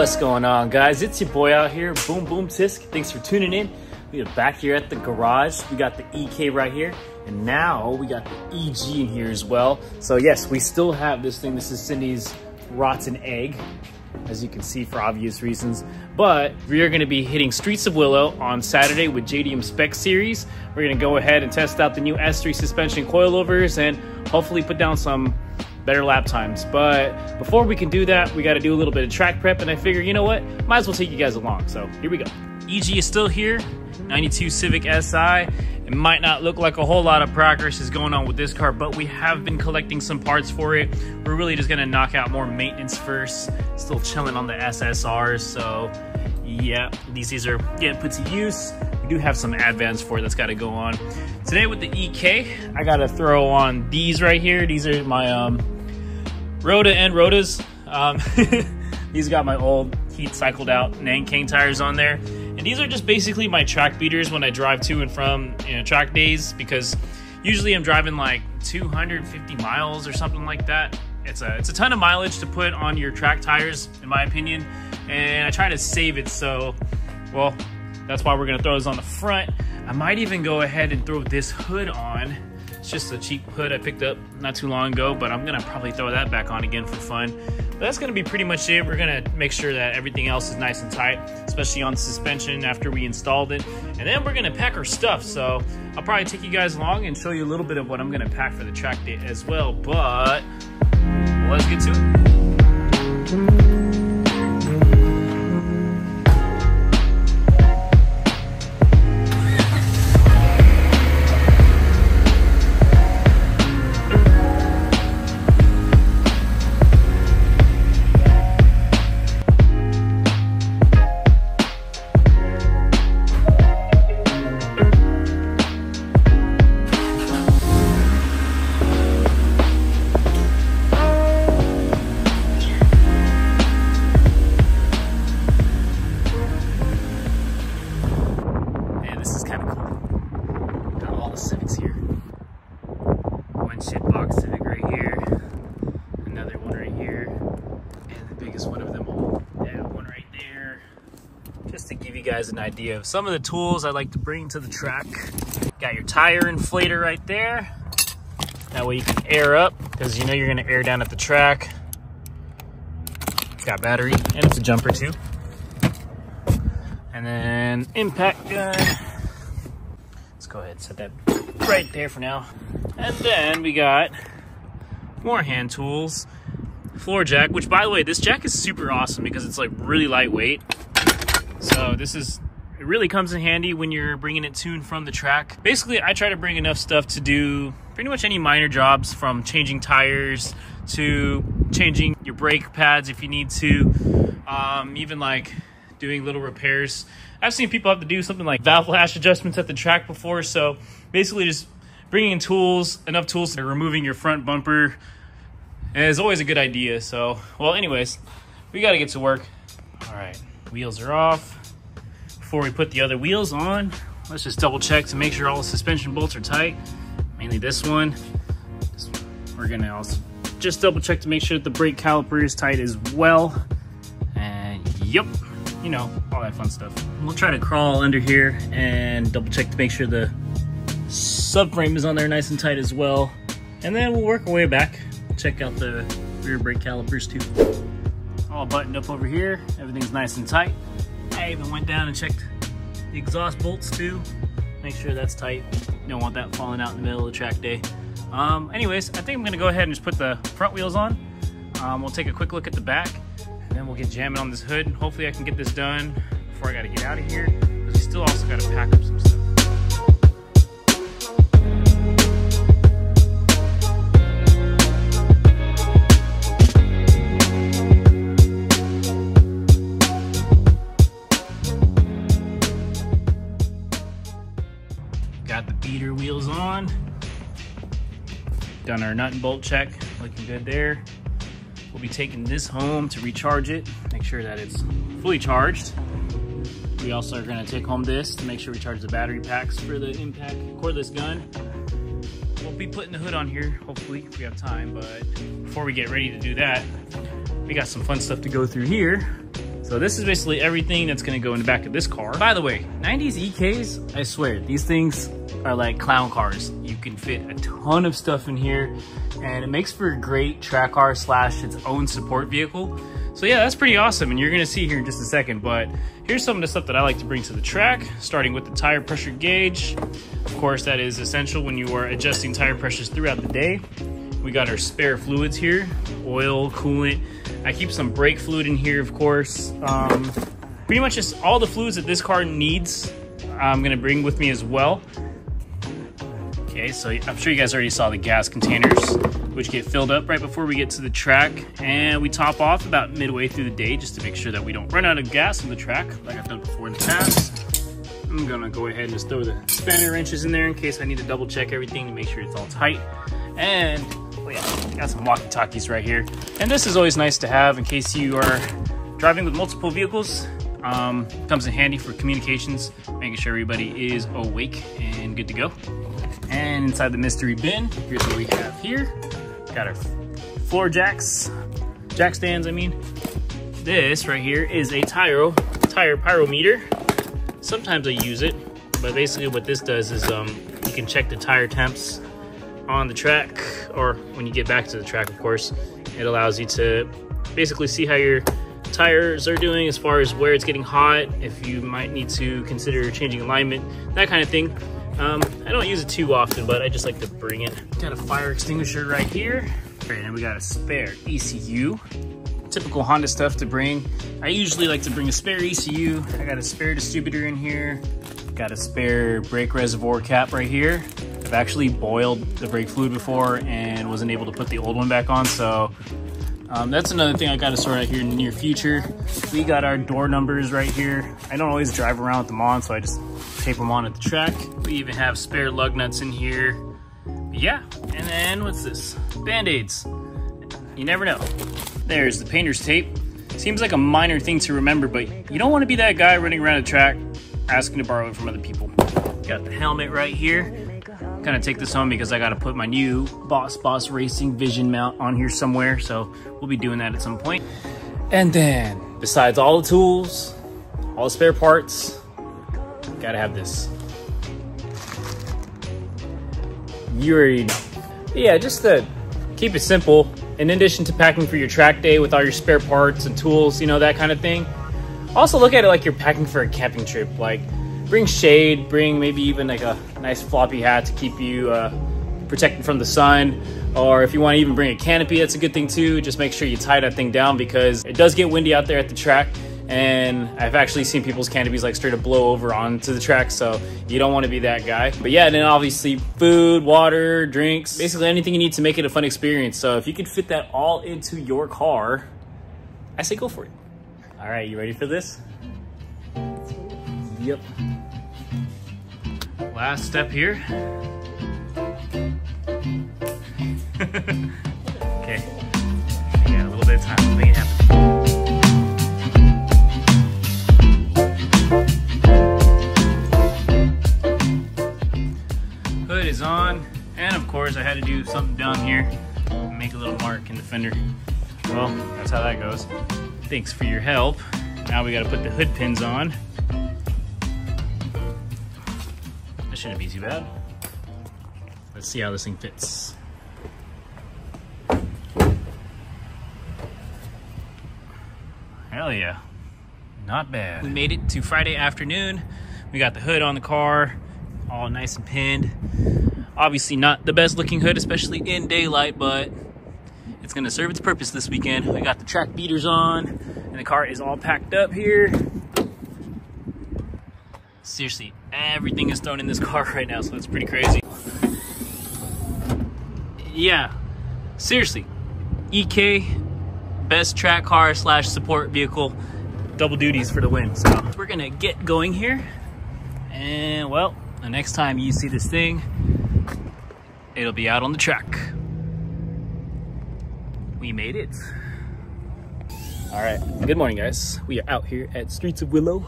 What's going on, guys? It's your boy out here, Boom Boom Tisk. Thanks for tuning in. We are back here at the garage. We got the EK right here, and now we got the EG in here as well. So yes, we still have this thing. This is Cindy's rotten egg, as you can see, for obvious reasons. But we are going to be hitting Streets of Willow on Saturday with JDM SPEC series. We're going to go ahead and test out the new S3 suspension coilovers and hopefully put down some better lap times. But before we can do that, we got to do a little bit of track prep, and I figure, you know what, might as well take you guys along. So here we go. EG is still here, 92 Civic SI. It might not look like a whole lot of progress is going on with this car, but we have been collecting some parts for it. We're really just gonna knock out more maintenance first. Still chilling on the SSRs, so yeah, these are getting put to use. We do have some advance for it that's got to go on. Today with the EK, I got to throw on these right here. These are my Rota and Rotas. These got my old heat cycled out Nankang tires on there. And these are just basically my track beaters when I drive to and from, you know, track days, because usually I'm driving like 250 miles or something like that. It's a ton of mileage to put on your track tires, in my opinion. And I try to save it, so, well, that's why we're gonna throw this on the front. I might even go ahead and throw this hood on. It's just a cheap hood I picked up not too long ago, but I'm gonna probably throw that back on again for fun. But that's gonna be pretty much it. We're gonna make sure that everything else is nice and tight, especially on the suspension after we installed it. And then we're gonna pack our stuff. So I'll probably take you guys along and show you a little bit of what I'm gonna pack for the track day as well. But let's get to it. Civics here. One shitbox Civic right here, another one right here, and the biggest one of them all, that one right there. Just to give you guys an idea of some of the tools I like to bring to the track. Got your tire inflator right there. That way you can air up, because you know you're going to air down at the track. Got battery, and it's a jumper too. And then impact gun. Let's go ahead and set that right there for now. And then we got more hand tools, floor jack, which, by the way, this jack is super awesome because it's like really lightweight. So it really comes in handy when you're bringing it to and from the track. Basically, I try to bring enough stuff to do pretty much any minor jobs, from changing tires to changing your brake pads if you need to, even like doing little repairs. I've seen people have to do something like valve lash adjustments at the track before. So basically just bringing in tools, enough tools for removing your front bumper is always a good idea. So, well, anyways, we got to get to work. All right, wheels are off. Before we put the other wheels on, let's just double check to make sure all the suspension bolts are tight. Mainly this one. We're gonna also just double check to make sure that the brake caliper is tight as well. And yep, you know, all that fun stuff. We'll try to crawl under here and double check to make sure the subframe is on there nice and tight as well. And then we'll work our way back. Check out the rear brake calipers too. All buttoned up over here. Everything's nice and tight. I even went down and checked the exhaust bolts too. Make sure that's tight. You don't want that falling out in the middle of the track day. Anyways, I think I'm gonna go ahead and just put the front wheels on. We'll take a quick look at the back, and then we'll get jamming on this hood. Hopefully I can get this done before I gotta get out of here, because we still also gotta pack up some stuff. Got the beater wheels on. Done our nut and bolt check, looking good there. We'll be taking this home to recharge it, make sure that it's fully charged. We also are gonna take home this to make sure we charge the battery packs for the impact cordless gun. We'll be putting the hood on here, hopefully, if we have time, but before we get ready to do that, we got some fun stuff to go through here. So So this is basically everything that's gonna go in the back of this car. By the way, 90's EKs, I swear, these things are like clown cars. You can fit a ton of stuff in here, and it makes for a great track car slash its own support vehicle. So yeah, that's pretty awesome, and you're gonna see here in just a second, but here's some of the stuff that I like to bring to the track, starting with the tire pressure gauge. Of course, that is essential when you are adjusting tire pressures throughout the day. We got our spare fluids here, oil, coolant. I keep some brake fluid in here, of course. Pretty much just all the fluids that this car needs, I'm gonna bring with me as well. Okay, so I'm sure you guys already saw the gas containers, which get filled up right before we get to the track. And we top off about midway through the day just to make sure that we don't run out of gas on the track like I've done before in the past. I'm gonna go ahead and just throw the spanner wrenches in there in case I need to double check everything to make sure it's all tight. And oh yeah, got some walkie-talkies right here. And this is always nice to have in case you are driving with multiple vehicles. Comes in handy for communications, making sure everybody is awake and good to go. And inside the mystery bin, here's what we have here. Got our floor jack stands, I mean. This right here is a tire pyrometer. Sometimes I use it, but basically what this does is you can check the tire temps on the track, or when you get back to the track, of course. It allows you to basically see how your tires are doing as far as where it's getting hot, if you might need to consider changing alignment, that kind of thing. I don't use it too often, but I just like to bring it. Got a fire extinguisher right here. And we got a spare ECU. Typical Honda stuff to bring. I usually like to bring a spare ECU. I got a spare distributor in here. Got a spare brake reservoir cap right here. I've actually boiled the brake fluid before and wasn't able to put the old one back on, so that's another thing I got to sort out here in the near future. We got our door numbers right here. I don't always drive around with them on, so I just tape them on at the track. We even have spare lug nuts in here. But yeah, and then what's this? Band-aids. You never know. There's the painter's tape. Seems like a minor thing to remember, but you don't want to be that guy running around the track asking to borrow it from other people. Got the helmet right here. Kind of take this home because I got to put my new Boss Racing Vision mount on here somewhere, so we'll be doing that at some point. And then, besides all the tools, all the spare parts, gotta have this. You already know. But yeah, just to keep it simple, in addition to packing for your track day with all your spare parts and tools, you know, that kind of thing, also look at it like you're packing for a camping trip. Like, bring shade, bring maybe even like a nice floppy hat to keep you protected from the sun. Or if you want to even bring a canopy, that's a good thing too. Just make sure you tie that thing down because it does get windy out there at the track. And I've actually seen people's canopies like straight up blow over onto the track, so you don't want to be that guy. But yeah, and then obviously food, water, drinks, basically anything you need to make it a fun experience. So if you could fit that all into your car, I say go for it. All right, you ready for this? Yep. Last step here. Okay, we got a little bit of time to make it happen. Hood is on, and of course I had to do something down here and make a little mark in the fender. Well, that's how that goes. Thanks for your help. Now we got to put the hood pins on. That shouldn't be too bad. Let's see how this thing fits. Hell yeah, not bad. We made it to Friday afternoon. We got the hood on the car, all nice and pinned. Obviously not the best looking hood, especially in daylight, but it's gonna serve its purpose this weekend. We got the track beaters on, and the car is all packed up here. Seriously, everything is thrown in this car right now, so it's pretty crazy. Yeah, seriously, EK, best track car slash support vehicle, double duties for the win. So we're gonna get going here, and well, the next time you see this thing, it'll be out on the track. We made it. All right, good morning guys. We are out here at Streets of Willow.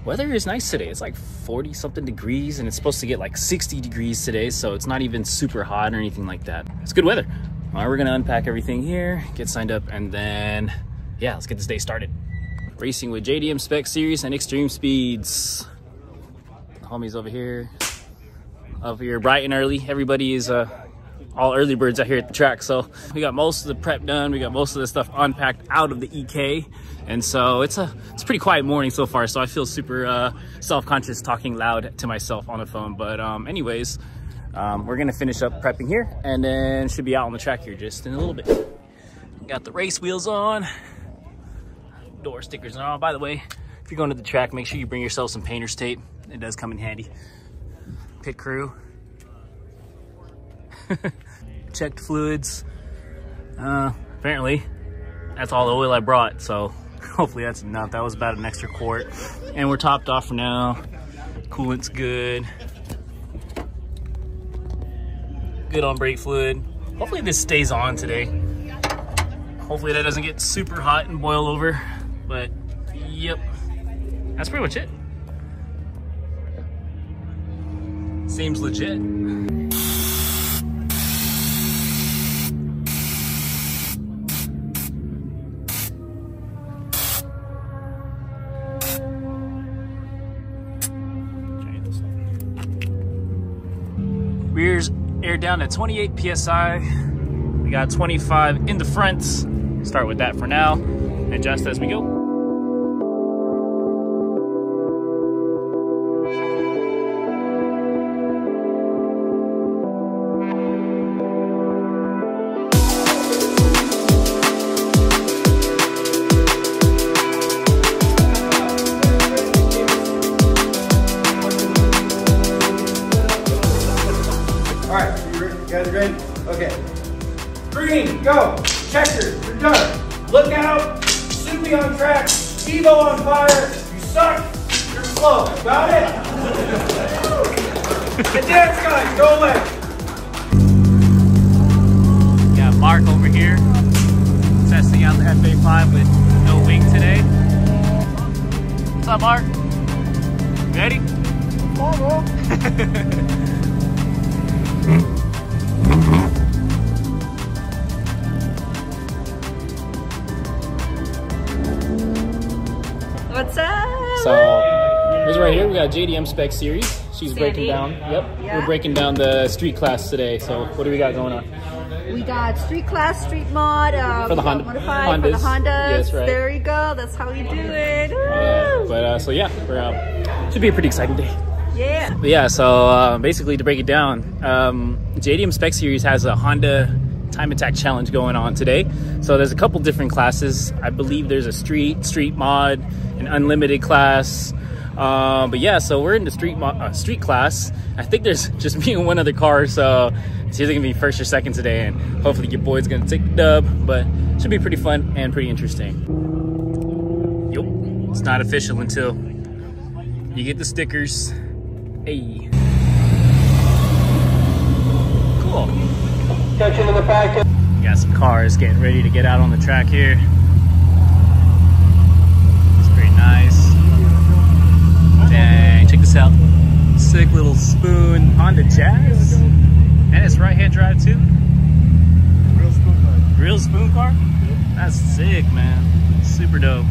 Weather is nice today. It's like 40 something degrees and it's supposed to get like 60 degrees today, so it's not even super hot or anything like that. It's good weather. All right, we're gonna unpack everything here, get signed up, and then yeah, let's get this day started. Racing with JDM SPEC series and extreme speeds. The homies over here bright and early. Everybody is all early birds out here at the track. So we got most of the prep done. We got most of the stuff unpacked out of the EK. And so it's a pretty quiet morning so far. So I feel super self-conscious talking loud to myself on the phone. But anyways, we're gonna finish up prepping here and then should be out on the track here just in a little bit. Got the race wheels on. Door stickers and all. By the way, if you're going to the track, make sure you bring yourself some painter's tape. It does come in handy. Pit crew. Checked fluids. Apparently that's all the oil I brought, so hopefully that's enough. That was about an extra quart. And we're topped off for now. Coolant's good. Good on brake fluid. Hopefully this stays on today. Hopefully that doesn't get super hot and boil over. But yep, that's pretty much it. Seems legit. Rear's aired down at 28 PSI. We got 25 in the front. Start with that for now. Adjust as we go. All right, you guys ready? Okay. Green, go. Checkers, you're done. Look out. Soupy on track. Evo on fire. You suck. You're slow. Got it? The dance guys, go away. Got Mark over here testing out the FA5 with no wing today. What's up, Mark? Ready? What's up? So this right here, we got JDM SPEC series. She's breaking down. Yep, yeah. We're breaking down the street class today. So what do we got going on? We got street class, street mod, for the Hondas. For the Hondas. Yes, right. There you go. That's how we do it. So yeah, we're should be a pretty exciting day. Yeah. But yeah. So basically, to break it down, JDM SPEC series has a Honda time attack challenge going on today. So there's a couple different classes. I believe there's a street mod, an unlimited class. But yeah, so we're in the street class. I think there's just me and one other car, so it's either gonna be first or second today, and hopefully your boy's gonna take the dub. But it should be pretty fun and pretty interesting. Yup, it's not official until you get the stickers. Hey, cool. Catching in the back. Got some cars getting ready to get out on the track here. It's pretty nice. Dang, check this out. Sick little spoon Honda Jazz. And it's right-hand drive too. Real spoon car? That's sick, man. Super dope.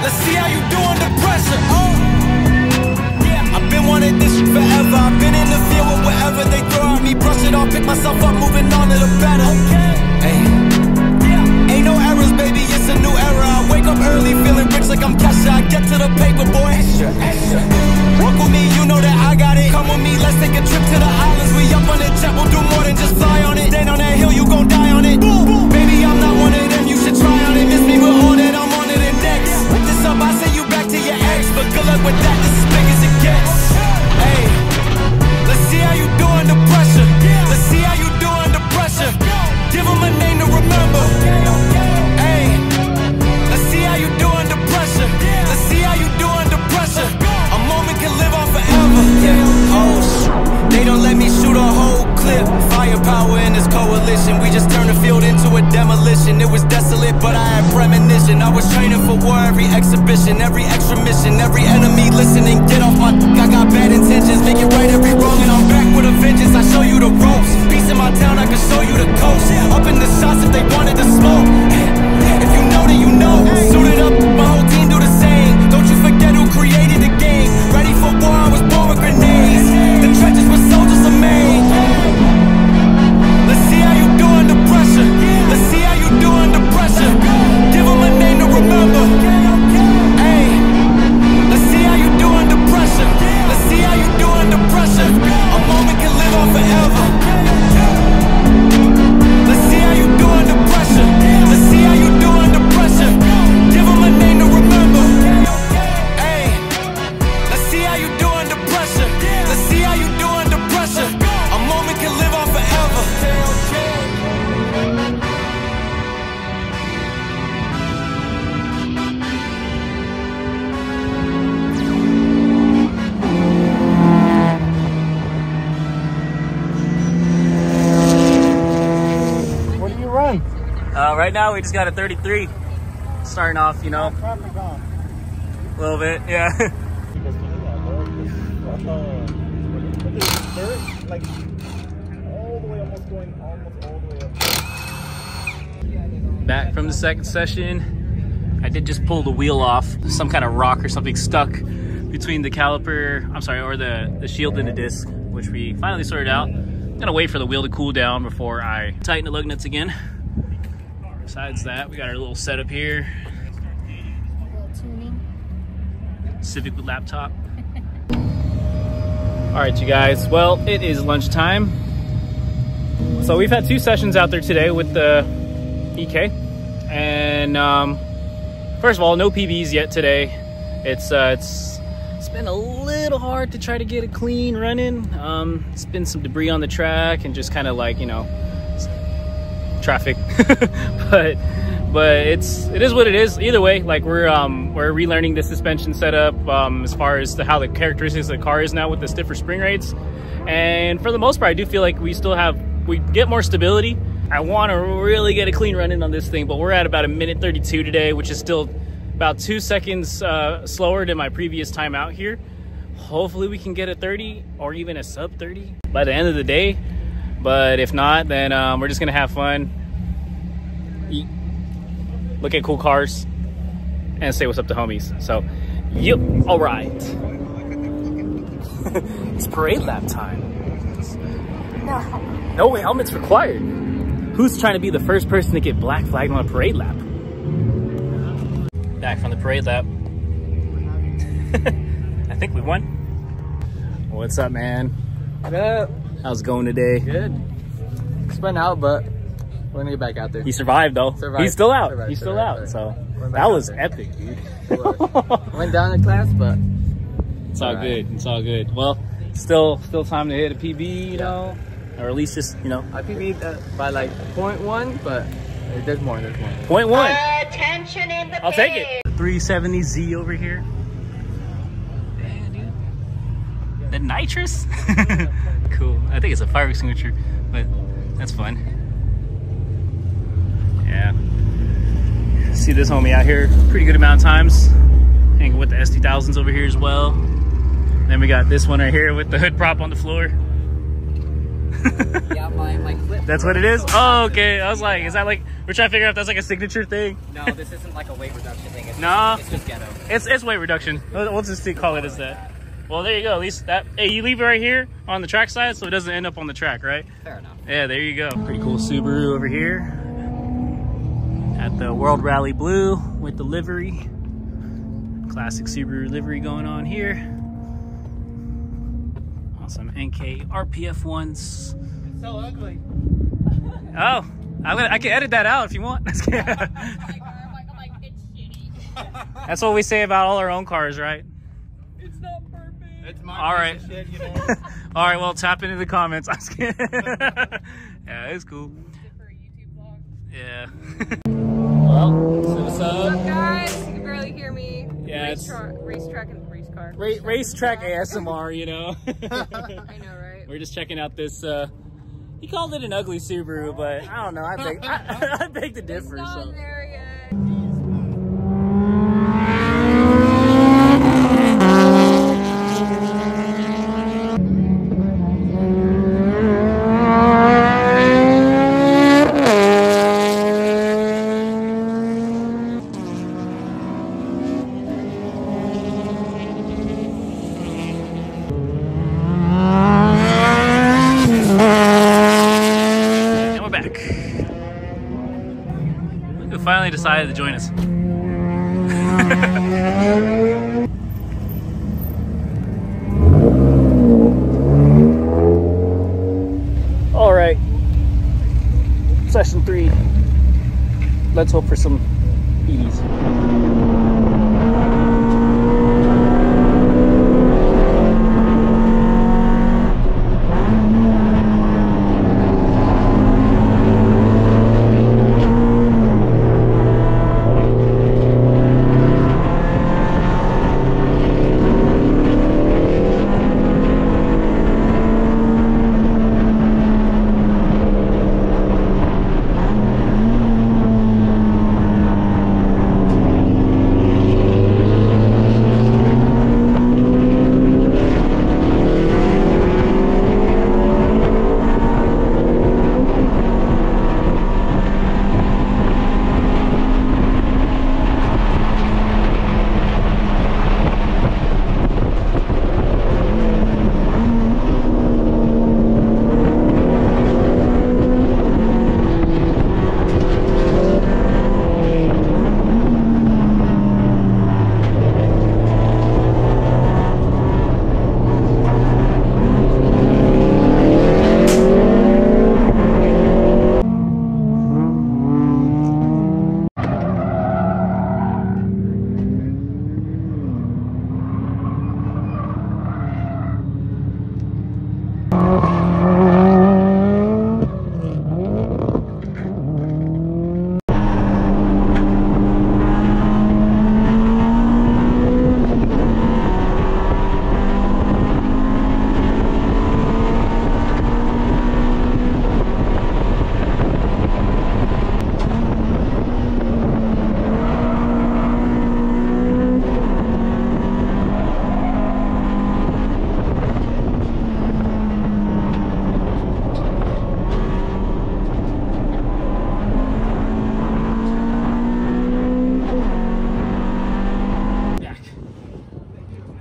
Let's see how you do under pressure. Oh, yeah. I've been wanting this shit forever. I've been in the field with whatever they throw at me. Brush it off, pick myself up, moving on to the better. Hey, yeah. Ain't no errors, baby. It's a new era. I wake up early, feeling rich like I'm Kesha. I get to the paper, boy. Extra, extra. Walk with me, you know that I got it. Come with me, let's take a trip to the islands. We up on the jet, we'll do more than just fly on it. Stand on that hill, you gon' die on it. Baby, I'm not one of them. You should try on it. Miss me with all that. I'm on it index. Up, I send you back to your ex, but good luck with that, this is as big as it gets. Hey, let's see how you do under pressure. Let's see how you do under pressure. just turned the field into a demolition. It was desolate, but I had premonition. I was training for war, every exhibition, every extra mission, every enemy listening. Get off my I got bad intentions, make it right every wrong, and I'm back with a vengeance. I show you the ropes, peace in my town, I can show you the coast. Up in the shots if they wanted to smoke. If you know, then you know. Suited up, my whole team do the same. Don't you forget who created the game. Ready for war, I was born with grenades. The trenches were soldiers are made. Let's see how you do under pressure. Let's see how you do under pressure. Give them a name to remember. Hey, let's see how you do under pressure. Let's see how you do under pressure. A moment can live on forever. Let's see how you do under pressure. Let's see how you do under pressure. Give them a name to remember. Hey, let's see how you do under pressure. Let's see how you do under pressure. A moment can live on forever. What do you run? Right now we just got a 33. Starting off, you know, Traffic on. a little bit, yeah. Like all the way, almost all the way up. Back from the second session. I did just pull the wheel off. Some kind of rock or something stuck between the caliper, I'm sorry, or the shield and the disc, which we finally sorted out. I'm gonna wait for the wheel to cool down before I tighten the lug nuts again. Besides that, we got our little setup here. Civic with laptop. All right, you guys. Well, it is lunchtime. So we've had 2 sessions out there today with the EK, and first of all, no PBs yet today. It's been a little hard to try to get a clean running. It's been some debris on the track and just kind of like, you know, traffic. but it is what it is. Either way, like we're relearning the suspension setup as far as how the characteristics of the car is now with the stiffer spring rates. And for the most part, I do feel like we get more stability. I want to really get a clean run in on this thing, but we're at about 1:32 today, which is still about 2 seconds slower than my previous time out here. Hopefully we can get a 30 or even a sub 30 by the end of the day. But if not, then we're just gonna have fun, eat, look at cool cars, and say what's up to homies. So, yep, all right. It's parade lap time. No helmets required. Who's trying to be the first person to get black flagged on a parade lap? Back from the parade lap. I think we won. What's up, man? Good. How's it going today? Good. Spun out, but we're gonna get back out there. He survived though. Survived. He's still out. Survived. He's still Survived. out. So We're back that out was there. epic, dude. Went down in class, but It's all good. It's all good. Well, still time to hit a PB, you know, or at least just, you know. I PB'd by like 0.1, but there's more. There's more. 0.1. Attention in the I'll take it. 370Z over here. Damn, dude. The nitrous? Cool. I think it's a fire extinguisher, but that's fun. Yeah. See this homie out here pretty good amount of times. Hanging with the S2000s over here as well. Then we got this one right here with the hood prop on the floor. Yeah, my clip. That's what it is? Oh, okay. I was like, is that like, we're trying to figure out if that's like a signature thing? No, this isn't like a weight reduction thing. It's No. It's just ghetto. It's weight reduction. We'll just call it as that. Well, there you go. At least that, hey, you leave it right here on the track side so it doesn't end up on the track, right? Fair enough. Yeah, there you go. Pretty cool Subaru over here. At the World Rally Blue with the livery. Classic Subaru livery going on here. Awesome NK RPF ones. It's so ugly. Oh, I can edit that out if you want. it's shitty. That's what we say about all our own cars, right? It's not perfect. It's my All right. piece of shit, you know? All right, well, tap into the comments. I'm just kidding. Yeah, it's cool. Yeah. Well, so what's up? Guys, you can barely hear me. Yeah, Racetrack and race car. Racetrack ASMR, you know. I know, right? We're just checking out this He called it an ugly Subaru, but I don't know. I beg to differ. It's not So. there yet. Finally decided to join us. All right, session 3. Let's hope for some ease.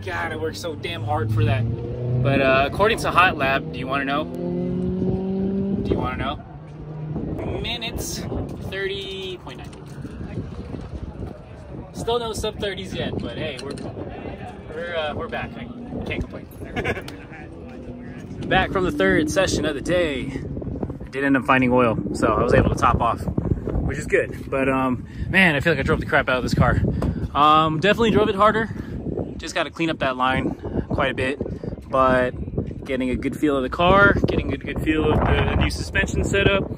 God, I worked so damn hard for that. But according to Hot Lab, do you want to know? Do you want to know? Minutes 30.9. Still no sub 30s yet, but hey, we're back. I can't complain. Back from the 3rd session of the day. I did end up finding oil, so I was able to top off, which is good. But man, I feel like I drove the crap out of this car. Definitely drove it harder. Just got to clean up that line quite a bit, but getting a good feel of the car, getting a good feel of the new suspension setup.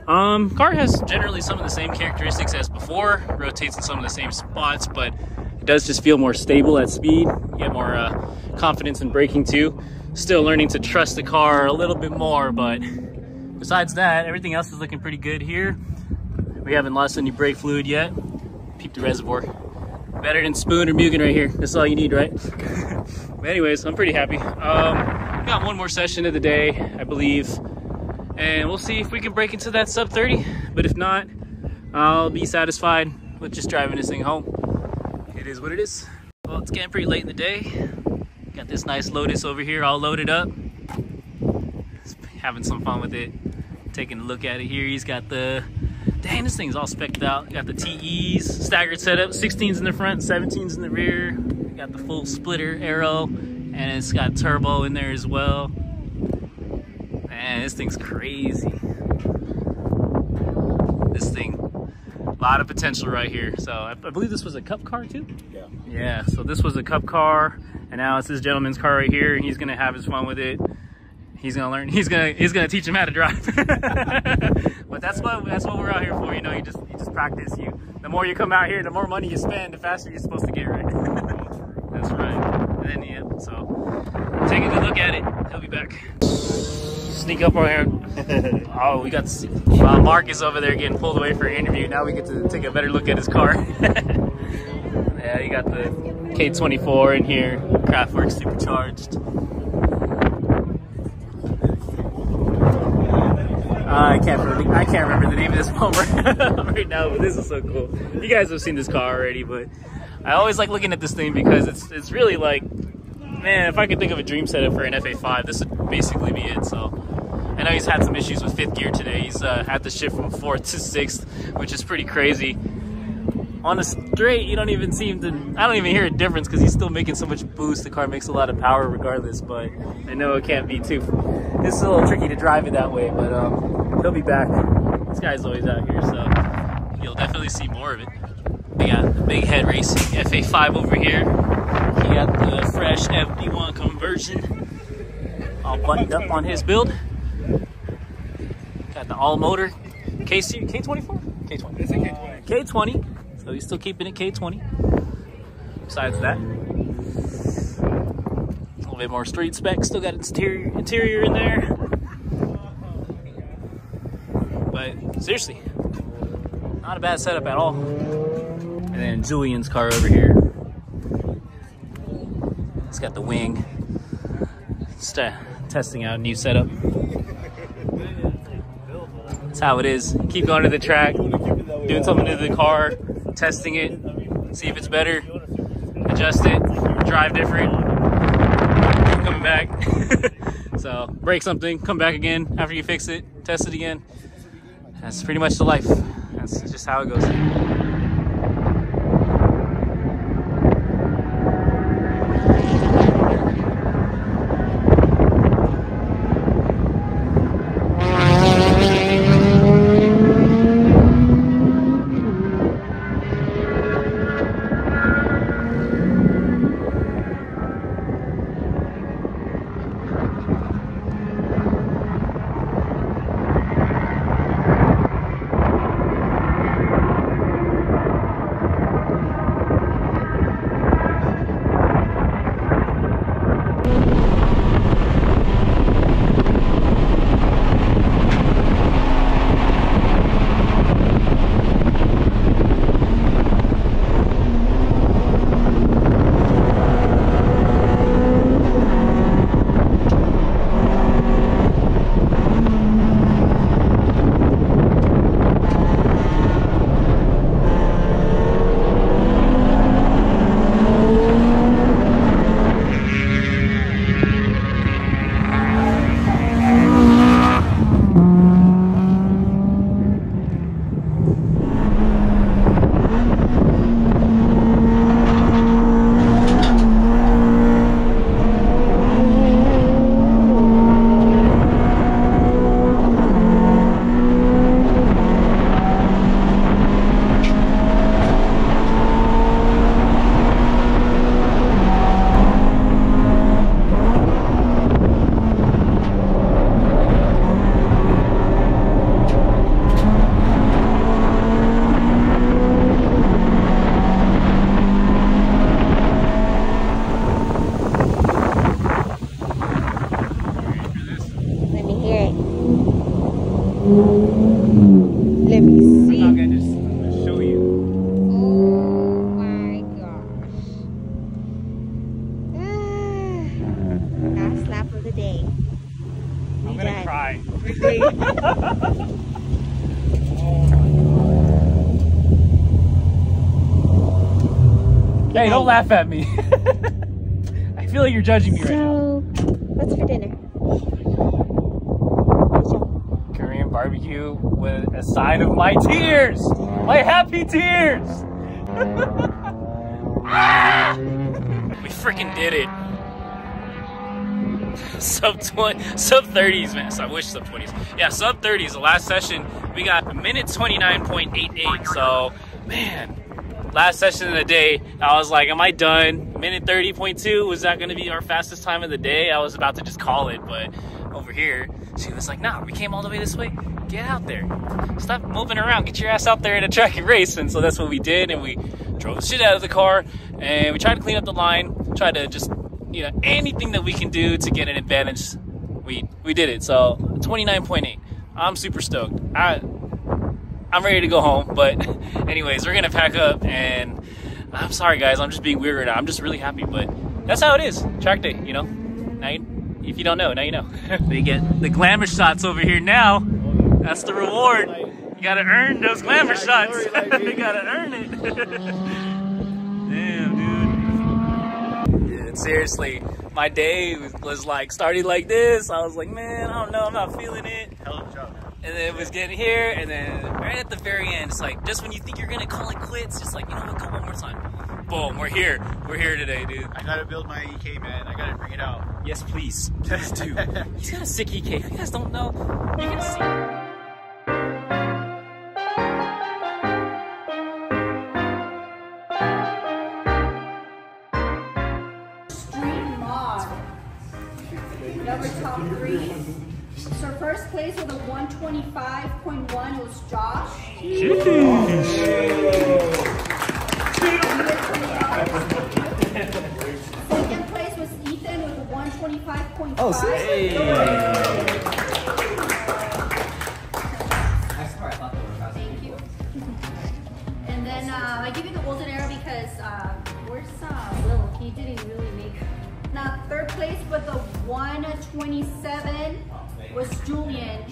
Car has generally some of the same characteristics as before, rotates in some of the same spots, but it does just feel more stable at speed. You get more confidence in braking too. Still learning to trust the car a little bit more, but besides that, everything else is looking pretty good here. We haven't lost any brake fluid yet. Peep the reservoir. Better than Spoon or Mugen right here. That's all you need, right? But anyways, I'm pretty happy. Got one more session of the day, I believe. And we'll see if we can break into that sub 30. But if not, I'll be satisfied with just driving this thing home. It is what it is. Well, it's getting pretty late in the day. Got this nice Lotus over here all loaded up. Just having some fun with it. Taking a look at it here. He's got the... Dang, this thing's all specced out. Got the TEs, staggered setup, 16s in the front, 17s in the rear. Got the full splitter arrow, and it's got turbo in there as well. Man, this thing's crazy. This thing, a lot of potential right here. So I believe this was a cup car too? Yeah. Yeah, so this was a cup car, and now it's this gentleman's car right here, and he's gonna have his fun with it. He's gonna learn. He's gonna teach him how to drive. But that's what we're out here for. You know, you just practice. The more you come out here, the more money you spend, the faster you're supposed to get, right? That's right. And then yeah, so take a good look at it. He'll be back. sneak up on here. Oh, we got to see Mark is over there getting pulled away for an interview. Now we get to take a better look at his car. Yeah, you got the K24 in here, Kraftwerk supercharged. I can't remember the name of this bumper right now, but this is so cool. You guys have seen this car already, but I always like looking at this thing because it's really like, man, if I could think of a dream setup for an FA5, this would basically be it. So I know he's had some issues with 5th gear today. He's had to shift from 4th to 6th, which is pretty crazy. On a straight, you don't even seem to, I don't even hear a difference because he's still making so much boost. The car makes a lot of power regardless, but I know it can't be too, it's a little tricky to drive it that way, but he'll be back. This guy's always out here, so you'll definitely see more of it. We got the Big Head Racing FA5 over here. He got the fresh FD1 conversion all buttoned up on his build. Got the all motor K24? K20. It's a K20. K20. So he's still keeping it K20. Besides that, a little bit more street spec. Still got its interior in there. But seriously, not a bad setup at all. And then Julian's car over here. It's got the wing. Just testing out a new setup. That's how it is. Keep going to the track, doing something to the car, testing it, see if it's better, adjust it, drive different, keep coming back. So break something, come back again after you fix it, test it again. That's pretty much the life. That's just how it goes. Let me see. I'm gonna just show you. Oh my gosh. Last lap of the day. I'm gonna cry. Hey, don't laugh at me. I feel like you're judging me right now. So, what's for dinner? Korean barbecue with a side of my tears. My happy tears. We freaking did it. Sub 30s, man. So I wish sub 20s. Yeah, sub 30s. The last session, we got minute 29.88. So, man. Last session of the day, I was like, am I done? Minute 30.2, was that going to be our fastest time of the day? I was about to just call it, but over here, she was like, nah, we came all the way this way. Get out there. Stop moving around. Get your ass out there in a track and race. And so that's what we did, and we drove the shit out of the car, and we tried to clean up the line, tried to just, you know, anything that we can do to get an advantage. We did it. So 29.8. I'm super stoked. I'm ready to go home, but anyways, we're gonna pack up, and I'm sorry guys, I'm just being weird right now. I'm just really happy, but that's how it is. Track day, you know? Now if you don't know, now you know. They get the glamour shots over here now. That's the reward. You gotta earn those glamour shots. You gotta earn it. Damn, dude. Dude, seriously, my day was like starting like this. I was like, man, I don't know, I'm not feeling it. Hell of a job, man. And then it was getting here, and then right at the very end, it's like, just when you think you're gonna call it quits, just like, you know what, go one more time. Boom, we're here. We're here today, dude. I gotta build my EK, man. I gotta bring it out. Yes, please. Please do. He's got a sick EK. If you guys don't know, you're gonna see it. Number top 3. So first place with a 125.1 was Josh. Second place was Ethan with a 125.5. Oh, hey. Thank you. And then I give you the golden arrow because where's Will? He didn't really make it. Now, third place with the 127 was Julian.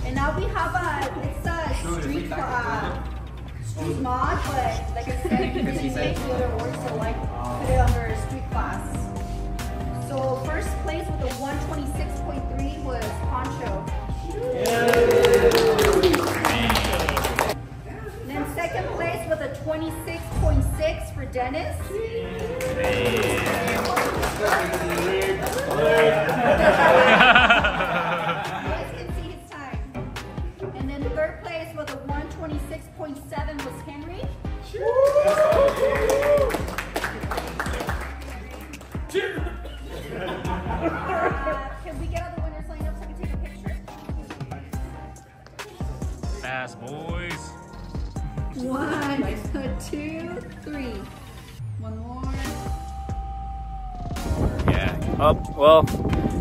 And now we have it's a street mod, but like I said, you didn't make the other words, so like put it under street class. So first place with the 126.3 was Poncho. Then second place with a 26.6 for Dennis. You guys can see his time. And then third place with a 126.7 was Henry. Can we get all the winners lined up so we can take a picture? Fast boys. 1, 2, 3. One more. Yeah. Oh, well,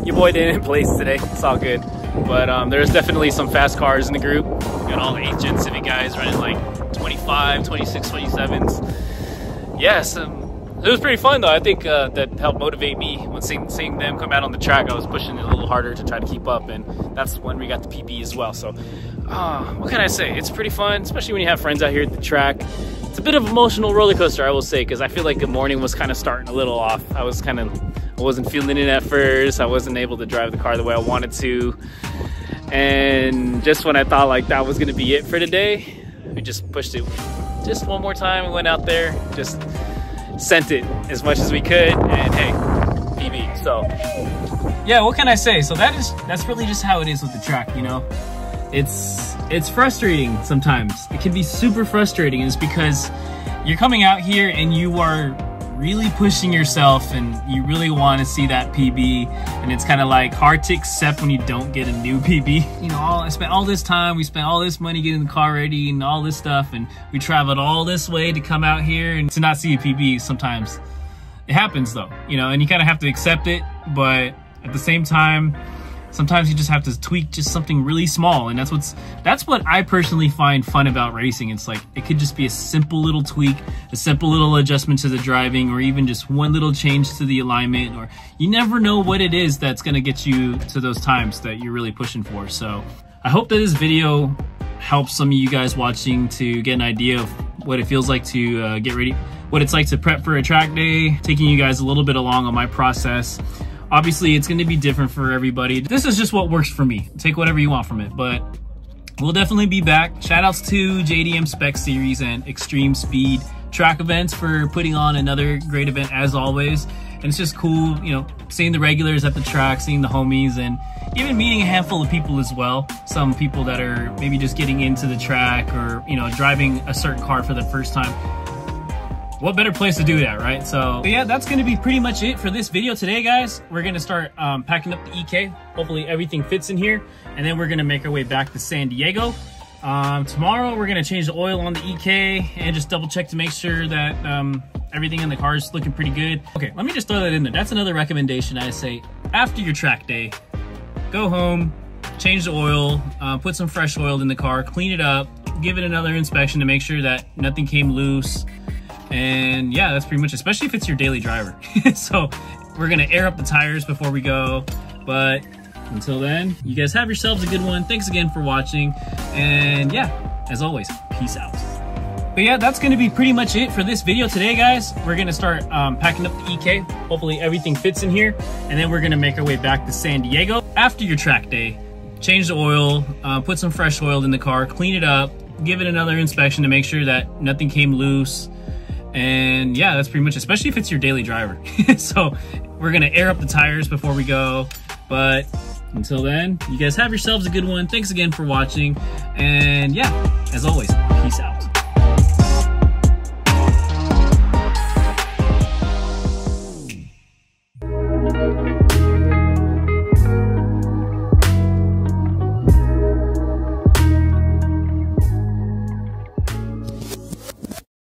your boy didn't place today. It's all good. But there's definitely some fast cars in the group. We got all the 8th Gen Civic guys running like 25, 26, 27s. Yes, it was pretty fun though. I think that helped motivate me when seeing them come out on the track. I was pushing it a little harder to try to keep up, and that's when we got the PB as well. So what can I say? It's pretty fun, especially when you have friends out here at the track. It's a bit of an emotional roller coaster, I will say, because I feel like the morning was kind of starting a little off. I wasn't feeling it at first. I wasn't able to drive the car the way I wanted to. And just when I thought like that was gonna be it for today, we just pushed it just one more time. We went out there, just sent it as much as we could, and hey, PB. So yeah, what can I say? So that's really just how it is with the track, you know. It's frustrating sometimes. It can be super frustrating, and it's because you're coming out here and you are really pushing yourself and you really want to see that PB, and it's kind of like hard to accept when you don't get a new PB. You know, I spent all this time, we spent all this money getting the car ready and all this stuff, and we traveled all this way to come out here and to not see a PB. Sometimes it happens though, you know, and you kind of have to accept it, but at the same time, sometimes you just have to tweak just something really small, and that's what I personally find fun about racing. It's like it could just be a simple little tweak, a simple little adjustment to the driving, or even just one little change to the alignment, or you never know what it is that's going to get you to those times that you're really pushing for. So I hope that this video helps some of you guys watching to get an idea of what it feels like to get ready, what it's like to prep for a track day, taking you guys a little bit along on my process. Obviously, it's going to be different for everybody. This is just what works for me. Take whatever you want from it, but we'll definitely be back. Shout outs to JDM SPEC Series and Extreme Speed Track Events for putting on another great event as always. And it's just cool, you know, seeing the regulars at the track, seeing the homies, and even meeting a handful of people as well. Some people that are maybe just getting into the track, or, you know, driving a certain car for the first time. What better place to do that, right? So yeah, that's gonna be pretty much it for this video today, guys. We're gonna start packing up the EK. Hopefully everything fits in here, and then we're gonna make our way back to San Diego Tomorrow we're gonna change the oil on the EK and just double check to make sure that everything in the car is looking pretty good. Okay, let me just throw that in there. That's another recommendation I say. After your track day, go home, change the oil, put some fresh oil in the car, clean it up, give it another inspection to make sure that nothing came loose. And yeah, that's pretty much, especially if it's your daily driver. So we're gonna air up the tires before we go. But until then, you guys have yourselves a good one. Thanks again for watching. And yeah, as always, peace out. But yeah, that's gonna be pretty much it for this video today, guys. We're gonna start packing up the EK. Hopefully everything fits in here. And then we're gonna make our way back to San Diego. After your track day, change the oil, put some fresh oil in the car, clean it up, give it another inspection to make sure that nothing came loose. And yeah, that's pretty much, especially if it's your daily driver. So we're gonna air up the tires before we go. But until then, you guys have yourselves a good one. Thanks again for watching. And yeah, as always, peace out.